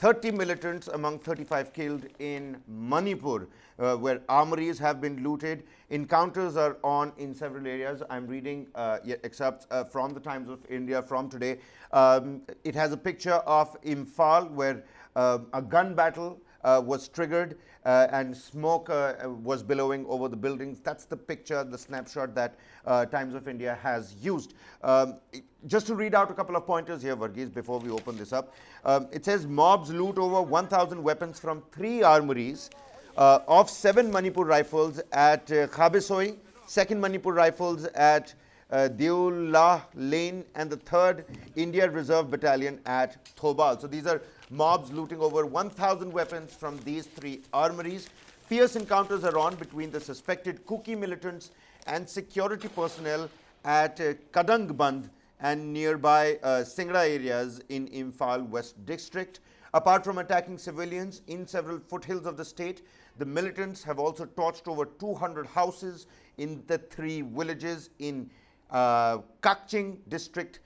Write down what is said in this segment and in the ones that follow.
30 militants among 35 killed in Manipur, where armories have been looted. Encounters are on in several areas. I'm reading excerpts from the Times of India from today. It has a picture of Imphal, where a gun battle was triggered and smoke was billowing over the buildings. That's the picture, the snapshot that Times of India has used. Just to read out a couple of pointers here, Varghese, before we open this up. It says mobs loot over 1,000 weapons from 3 armories of 7 Manipur rifles at Khabesoi, 2nd Manipur rifles at Deola Lane, and the 3rd India Reserve Battalion at Thobal. So these are mobs looting over 1,000 weapons from these 3 armories. Fierce encounters are on between the suspected Kuki militants and security personnel at Kadangband and nearby Singra areas in Imphal West District. Apart from attacking civilians in several foothills of the state, the militants have also torched over 200 houses in the 3 villages in Kakching district.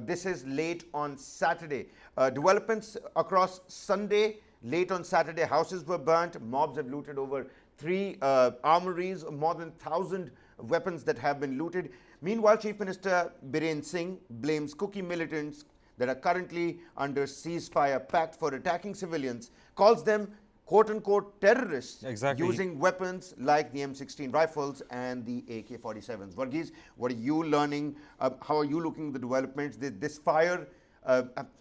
This is late on Saturday. Developments across Sunday, late on Saturday, houses were burnt. Mobs have looted over 3 armories, more than 1,000 weapons that have been looted. Meanwhile, Chief Minister Biren Singh blames Kuki militants that are currently under ceasefire pact for attacking civilians, calls them quote-unquote terrorists, using weapons like the M16 rifles and the AK-47s. Varghese, what are you learning? How are you looking at the developments? This fire,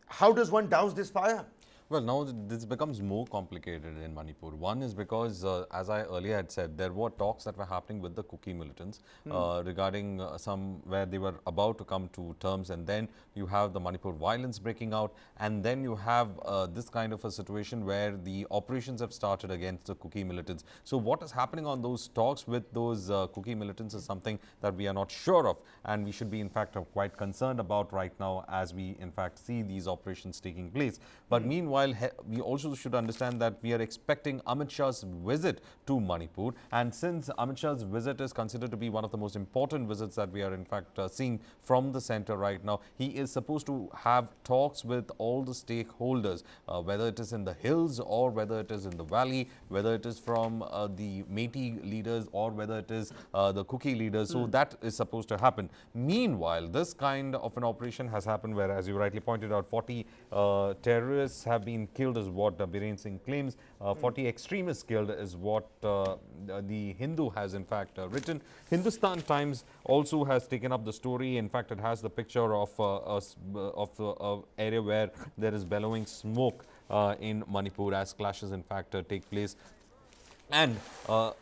how does one douse this fire? Well, now this becomes more complicated in Manipur. One is because, as I earlier had said, there were talks that were happening with the Kuki militants regarding some where they were about to come to terms, and then you have the Manipur violence breaking out, and then you have this kind of a situation where the operations have started against the Kuki militants. So what is happening on those talks with those Kuki militants is something that we are not sure of, and we should be in fact quite concerned about right now as we in fact see these operations taking place. But meanwhile, we also should understand that we are expecting Amit Shah's visit to Manipur, and since Amit Shah's visit is considered to be one of the most important visits that we are in fact seeing from the center right now, he is supposed to have talks with all the stakeholders, whether it is in the hills or whether it is in the valley, whether it is from the Meitei leaders or whether it is the Kuki leaders. So that is supposed to happen. Meanwhile, this kind of an operation has happened where, as you rightly pointed out, 40 terrorists have been killed is what Biren Singh claims. 40 extremists killed is what the Hindu has in fact written. Hindustan Times also has taken up the story. In fact, it has the picture of an area where there is bellowing smoke in Manipur as clashes in fact take place. And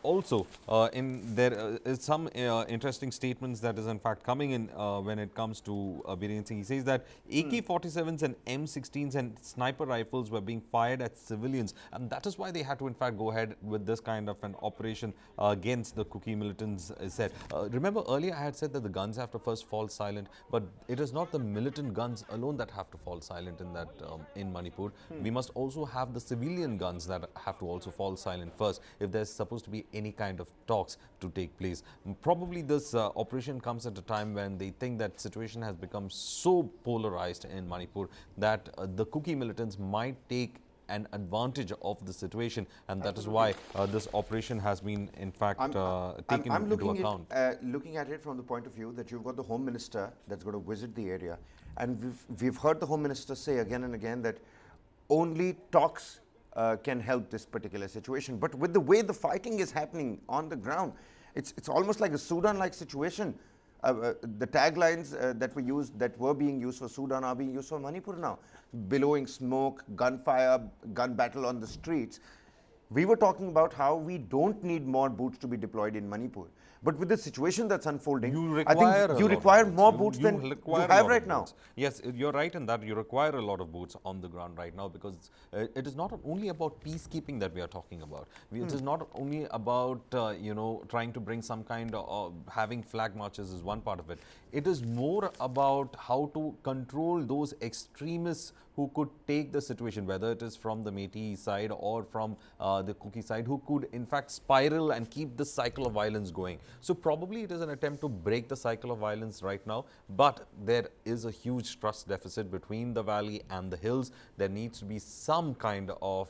also, there is some interesting statements that is in fact coming in when it comes to Biren Singh. He says that AK-47s and M16s and sniper rifles were being fired at civilians, and that is why they had to in fact go ahead with this kind of an operation against the Kuki militants. Said. Remember earlier I had said that the guns have to first fall silent, but it is not the militant guns alone that have to fall silent in that in Manipur. We must also have the civilian guns that have to also fall silent first, if there's supposed to be any kind of talks to take place. Probably this operation comes at a time when they think that situation has become so polarized in Manipur that the Kuki militants might take an advantage of the situation, and that is why this operation has been in fact taken into account. Looking at it from the point of view that you've got the Home Minister that's going to visit the area, and we've heard the Home Minister say again and again that only talks can help this particular situation. But with the way the fighting is happening on the ground, it's almost like a Sudan-like situation. The taglines that were being used for Sudan are being used for Manipur now. Billowing smoke, gunfire, gun battle on the streets. We were talking about how we don't need more boots to be deployed in Manipur. But with the situation that's unfolding, I think you require more boots than you have right now. Yes, you're right in that you require a lot of boots on the ground right now, because it is not only about peacekeeping that we are talking about. It is not only about, trying to bring some kind of having flag marches is one part of it. It is more about how to control those extremists who could take the situation, whether it is from the Meitei side or from the Kuki side, who could in fact spiral and keep this cycle of violence going. So probably it is an attempt to break the cycle of violence right now, but there is a huge trust deficit between the valley and the hills. There needs to be some kind of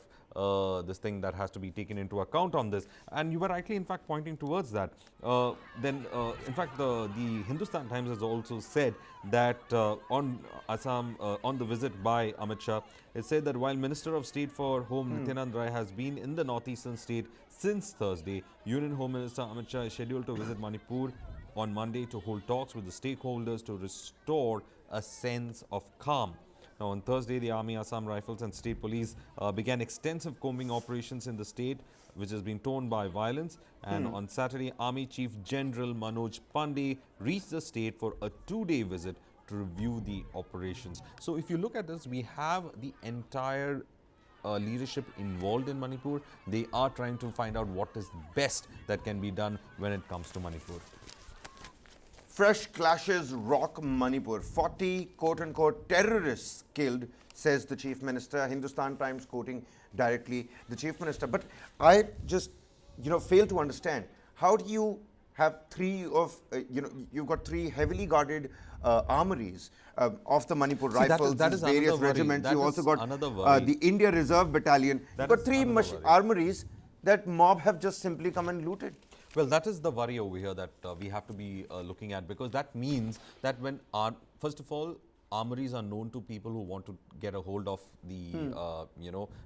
this thing that has to be taken into account on this, and you were rightly in fact pointing towards that. In fact, the Hindustan Times has also said that on Assam, on the visit by Amit Shah, it said that while Minister of State for Home Nityanand Rai has been in the northeastern state since Thursday, Union Home Minister Amit Shah is scheduled to visit Manipur on Monday to hold talks with the stakeholders to restore a sense of calm. Now, on Thursday, the Army, Assam Rifles and State Police began extensive combing operations in the state, which has been torn by violence. And on Saturday, Army Chief General Manoj Pandey reached the state for a 2-day visit to review the operations. So, if you look at this, we have the entire leadership involved in Manipur. They are trying to find out what is best that can be done when it comes to Manipur. Fresh clashes rock Manipur. 40 quote-unquote terrorists killed, says the Chief Minister. Hindustan Times quoting directly the Chief Minister. But I just, fail to understand. How do you have you've got 3 heavily guarded armories of the Manipur Rifles, that is various another worry. regiments. That You also is got another worry. the India Reserve Battalion. You've got is 3 another worry. armories that mob have just simply come and looted. Well, that is the worry over here that we have to be looking at, because that means that when, first of all, armories are known to people who want to get a hold of the,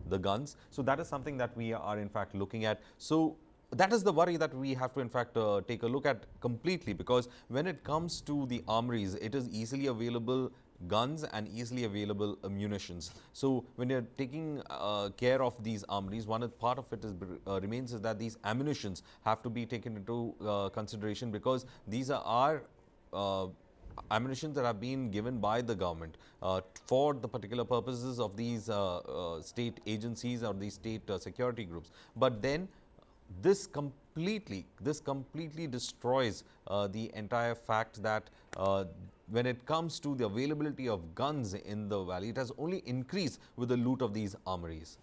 the guns. So that is something that we are in fact looking at. So that is the worry that we have to in fact take a look at completely, because when it comes to the armories, it is easily available guns and easily available munitions. So when you're taking care of these armories, one part of it is remains is that these ammunitions have to be taken into consideration, because these are ammunitions that have been given by the government for the particular purposes of these state agencies or these state security groups. But then this completely destroys the entire fact that when it comes to the availability of guns in the valley, it has only increased with the loot of these armories.